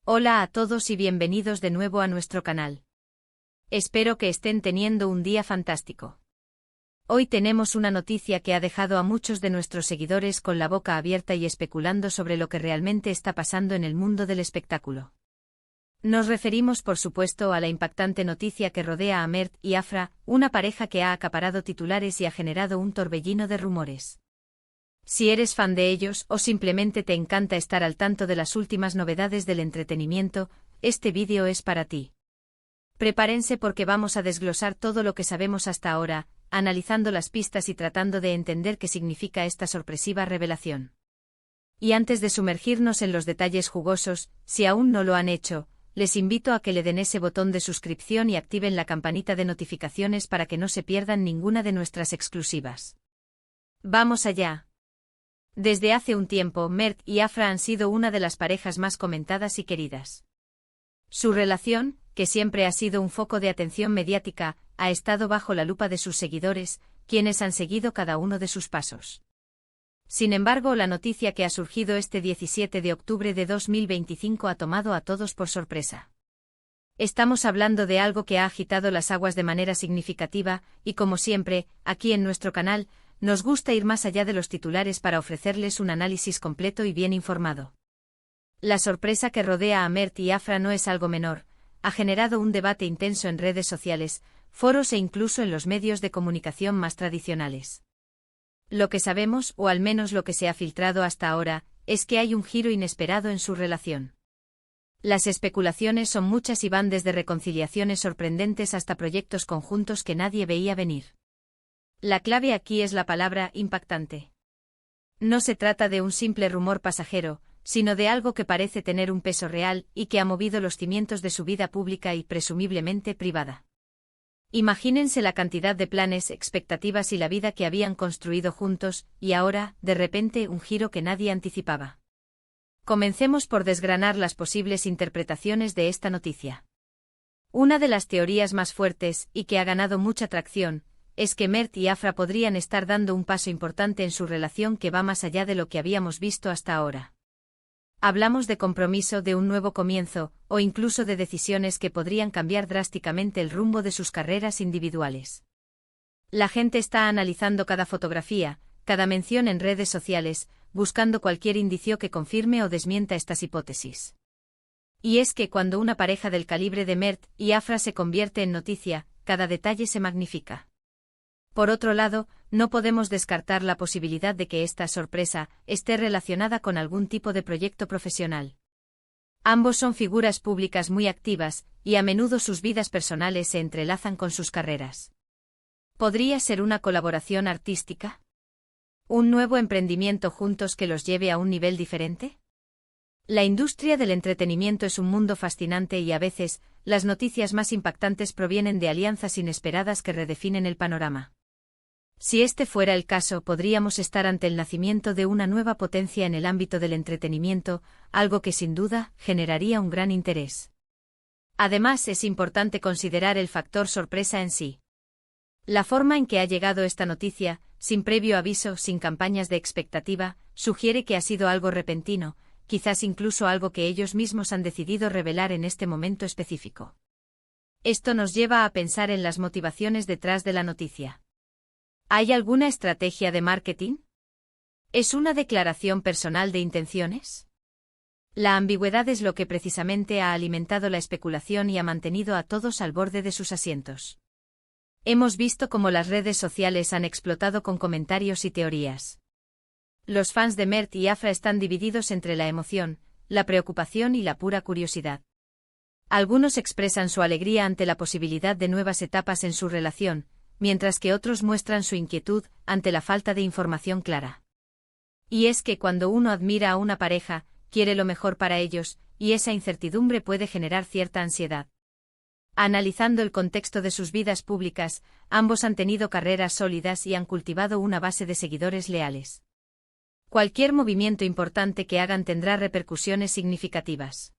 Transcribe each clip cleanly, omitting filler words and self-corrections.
Hola a todos y bienvenidos de nuevo a nuestro canal. Espero que estén teniendo un día fantástico. Hoy tenemos una noticia que ha dejado a muchos de nuestros seguidores con la boca abierta y especulando sobre lo que realmente está pasando en el mundo del espectáculo. Nos referimos por supuesto a la impactante noticia que rodea a Mert y Afra, una pareja que ha acaparado titulares y ha generado un torbellino de rumores. Si eres fan de ellos o simplemente te encanta estar al tanto de las últimas novedades del entretenimiento, este vídeo es para ti. Prepárense porque vamos a desglosar todo lo que sabemos hasta ahora, analizando las pistas y tratando de entender qué significa esta sorpresiva revelación. Y antes de sumergirnos en los detalles jugosos, si aún no lo han hecho, les invito a que le den ese botón de suscripción y activen la campanita de notificaciones para que no se pierdan ninguna de nuestras exclusivas. ¡Vamos allá! Desde hace un tiempo, Mert y Afra han sido una de las parejas más comentadas y queridas. Su relación, que siempre ha sido un foco de atención mediática, ha estado bajo la lupa de sus seguidores, quienes han seguido cada uno de sus pasos. Sin embargo, la noticia que ha surgido este 17 de octubre de 2025 ha tomado a todos por sorpresa. Estamos hablando de algo que ha agitado las aguas de manera significativa, y como siempre, aquí en nuestro canal, nos gusta ir más allá de los titulares para ofrecerles un análisis completo y bien informado. La sorpresa que rodea a Mert y Afra no es algo menor, ha generado un debate intenso en redes sociales, foros e incluso en los medios de comunicación más tradicionales. Lo que sabemos, o al menos lo que se ha filtrado hasta ahora, es que hay un giro inesperado en su relación. Las especulaciones son muchas y van desde reconciliaciones sorprendentes hasta proyectos conjuntos que nadie veía venir. La clave aquí es la palabra impactante. No se trata de un simple rumor pasajero, sino de algo que parece tener un peso real y que ha movido los cimientos de su vida pública y presumiblemente privada. Imagínense la cantidad de planes, expectativas y la vida que habían construido juntos, y ahora, de repente, un giro que nadie anticipaba. Comencemos por desgranar las posibles interpretaciones de esta noticia. Una de las teorías más fuertes, y que ha ganado mucha tracción, es que Mert y Afra podrían estar dando un paso importante en su relación que va más allá de lo que habíamos visto hasta ahora. Hablamos de compromiso, de un nuevo comienzo, o incluso de decisiones que podrían cambiar drásticamente el rumbo de sus carreras individuales. La gente está analizando cada fotografía, cada mención en redes sociales, buscando cualquier indicio que confirme o desmienta estas hipótesis. Y es que cuando una pareja del calibre de Mert y Afra se convierte en noticia, cada detalle se magnifica. Por otro lado, no podemos descartar la posibilidad de que esta sorpresa esté relacionada con algún tipo de proyecto profesional. Ambos son figuras públicas muy activas, y a menudo sus vidas personales se entrelazan con sus carreras. ¿Podría ser una colaboración artística? ¿Un nuevo emprendimiento juntos que los lleve a un nivel diferente? La industria del entretenimiento es un mundo fascinante y a veces, las noticias más impactantes provienen de alianzas inesperadas que redefinen el panorama. Si este fuera el caso, podríamos estar ante el nacimiento de una nueva potencia en el ámbito del entretenimiento, algo que sin duda generaría un gran interés. Además, es importante considerar el factor sorpresa en sí. La forma en que ha llegado esta noticia, sin previo aviso, sin campañas de expectativa, sugiere que ha sido algo repentino, quizás incluso algo que ellos mismos han decidido revelar en este momento específico. Esto nos lleva a pensar en las motivaciones detrás de la noticia. ¿Hay alguna estrategia de marketing? ¿Es una declaración personal de intenciones? La ambigüedad es lo que precisamente ha alimentado la especulación y ha mantenido a todos al borde de sus asientos. Hemos visto cómo las redes sociales han explotado con comentarios y teorías. Los fans de Mert y Afra están divididos entre la emoción, la preocupación y la pura curiosidad. Algunos expresan su alegría ante la posibilidad de nuevas etapas en su relación, mientras que otros muestran su inquietud ante la falta de información clara. Y es que cuando uno admira a una pareja, quiere lo mejor para ellos, y esa incertidumbre puede generar cierta ansiedad. Analizando el contexto de sus vidas públicas, ambos han tenido carreras sólidas y han cultivado una base de seguidores leales. Cualquier movimiento importante que hagan tendrá repercusiones significativas.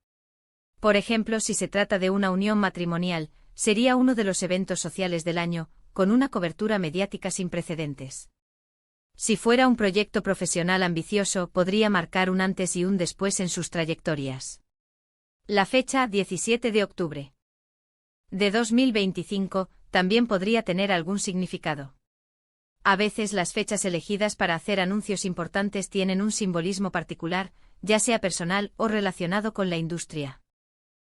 Por ejemplo, si se trata de una unión matrimonial, sería uno de los eventos sociales del año, con una cobertura mediática sin precedentes. Si fuera un proyecto profesional ambicioso, podría marcar un antes y un después en sus trayectorias. La fecha 17 de octubre de 2025 también podría tener algún significado. A veces las fechas elegidas para hacer anuncios importantes tienen un simbolismo particular, ya sea personal o relacionado con la industria.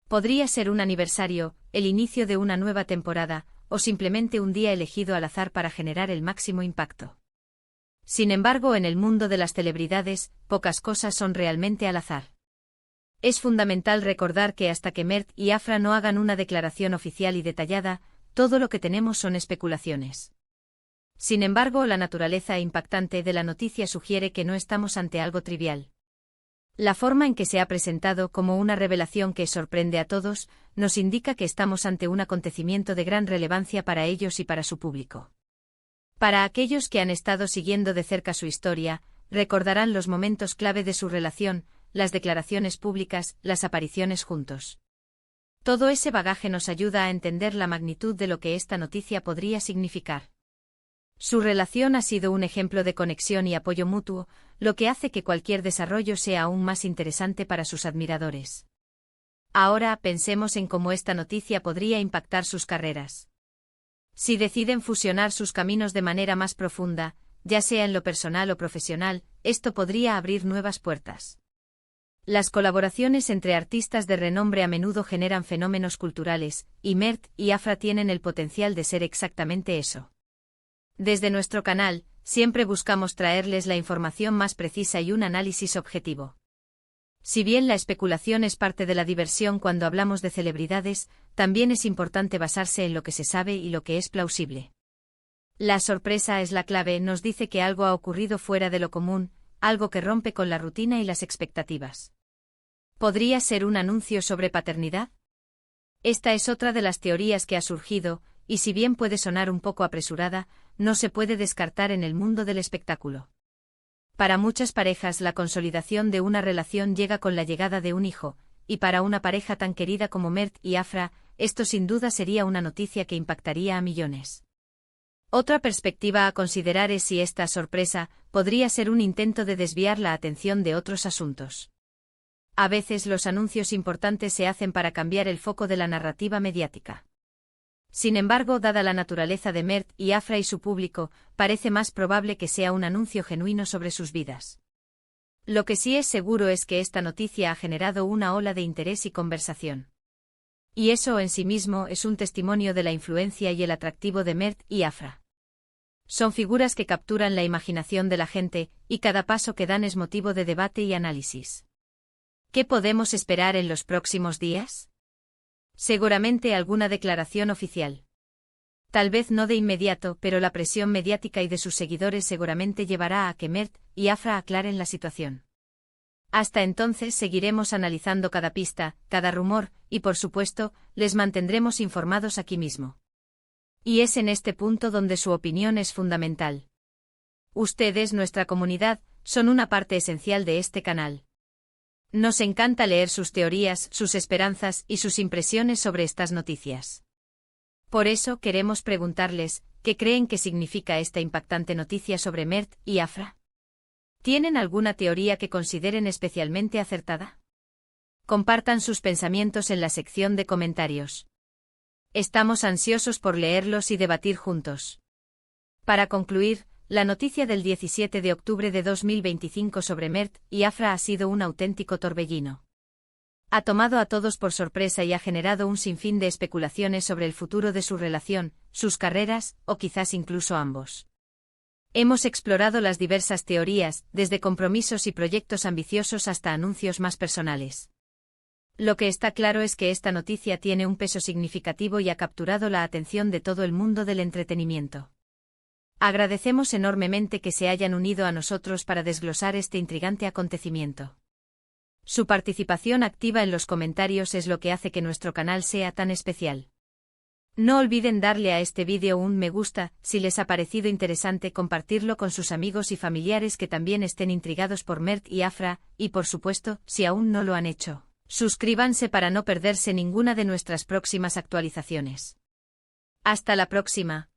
Podría ser un aniversario, el inicio de una nueva temporada, o simplemente un día elegido al azar para generar el máximo impacto. Sin embargo, en el mundo de las celebridades, pocas cosas son realmente al azar. Es fundamental recordar que hasta que Mert y Afra no hagan una declaración oficial y detallada, todo lo que tenemos son especulaciones. Sin embargo, la naturaleza impactante de la noticia sugiere que no estamos ante algo trivial. La forma en que se ha presentado como una revelación que sorprende a todos, nos indica que estamos ante un acontecimiento de gran relevancia para ellos y para su público. Para aquellos que han estado siguiendo de cerca su historia, recordarán los momentos clave de su relación, las declaraciones públicas, las apariciones juntos. Todo ese bagaje nos ayuda a entender la magnitud de lo que esta noticia podría significar. Su relación ha sido un ejemplo de conexión y apoyo mutuo, lo que hace que cualquier desarrollo sea aún más interesante para sus admiradores. Ahora pensemos en cómo esta noticia podría impactar sus carreras. Si deciden fusionar sus caminos de manera más profunda, ya sea en lo personal o profesional, esto podría abrir nuevas puertas. Las colaboraciones entre artistas de renombre a menudo generan fenómenos culturales, y Mert y Afra tienen el potencial de ser exactamente eso. Desde nuestro canal, siempre buscamos traerles la información más precisa y un análisis objetivo. Si bien la especulación es parte de la diversión cuando hablamos de celebridades, también es importante basarse en lo que se sabe y lo que es plausible. La sorpresa es la clave, nos dice que algo ha ocurrido fuera de lo común, algo que rompe con la rutina y las expectativas. ¿Podría ser un anuncio sobre paternidad? Esta es otra de las teorías que ha surgido, y si bien puede sonar un poco apresurada, no se puede descartar en el mundo del espectáculo. Para muchas parejas la consolidación de una relación llega con la llegada de un hijo, y para una pareja tan querida como Mert y Afra, esto sin duda sería una noticia que impactaría a millones. Otra perspectiva a considerar es si esta sorpresa podría ser un intento de desviar la atención de otros asuntos. A veces los anuncios importantes se hacen para cambiar el foco de la narrativa mediática. Sin embargo, dada la naturaleza de Mert y Afra y su público, parece más probable que sea un anuncio genuino sobre sus vidas. Lo que sí es seguro es que esta noticia ha generado una ola de interés y conversación. Y eso en sí mismo es un testimonio de la influencia y el atractivo de Mert y Afra. Son figuras que capturan la imaginación de la gente, y cada paso que dan es motivo de debate y análisis. ¿Qué podemos esperar en los próximos días? Seguramente alguna declaración oficial. Tal vez no de inmediato, pero la presión mediática y de sus seguidores seguramente llevará a que Mert y Afra aclaren la situación. Hasta entonces seguiremos analizando cada pista, cada rumor, y por supuesto, les mantendremos informados aquí mismo. Y es en este punto donde su opinión es fundamental. Ustedes, nuestra comunidad, son una parte esencial de este canal. Nos encanta leer sus teorías, sus esperanzas y sus impresiones sobre estas noticias. Por eso queremos preguntarles, ¿qué creen que significa esta impactante noticia sobre Mert y Afra? ¿Tienen alguna teoría que consideren especialmente acertada? Compartan sus pensamientos en la sección de comentarios. Estamos ansiosos por leerlos y debatir juntos. Para concluir, la noticia del 17 de octubre de 2025 sobre Mert y Afra ha sido un auténtico torbellino. Ha tomado a todos por sorpresa y ha generado un sinfín de especulaciones sobre el futuro de su relación, sus carreras, o quizás incluso ambos. Hemos explorado las diversas teorías, desde compromisos y proyectos ambiciosos hasta anuncios más personales. Lo que está claro es que esta noticia tiene un peso significativo y ha capturado la atención de todo el mundo del entretenimiento. Agradecemos enormemente que se hayan unido a nosotros para desglosar este intrigante acontecimiento. Su participación activa en los comentarios es lo que hace que nuestro canal sea tan especial. No olviden darle a este vídeo un me gusta, si les ha parecido interesante compartirlo con sus amigos y familiares que también estén intrigados por Mert y Afra, y por supuesto, si aún no lo han hecho, suscríbanse para no perderse ninguna de nuestras próximas actualizaciones. Hasta la próxima.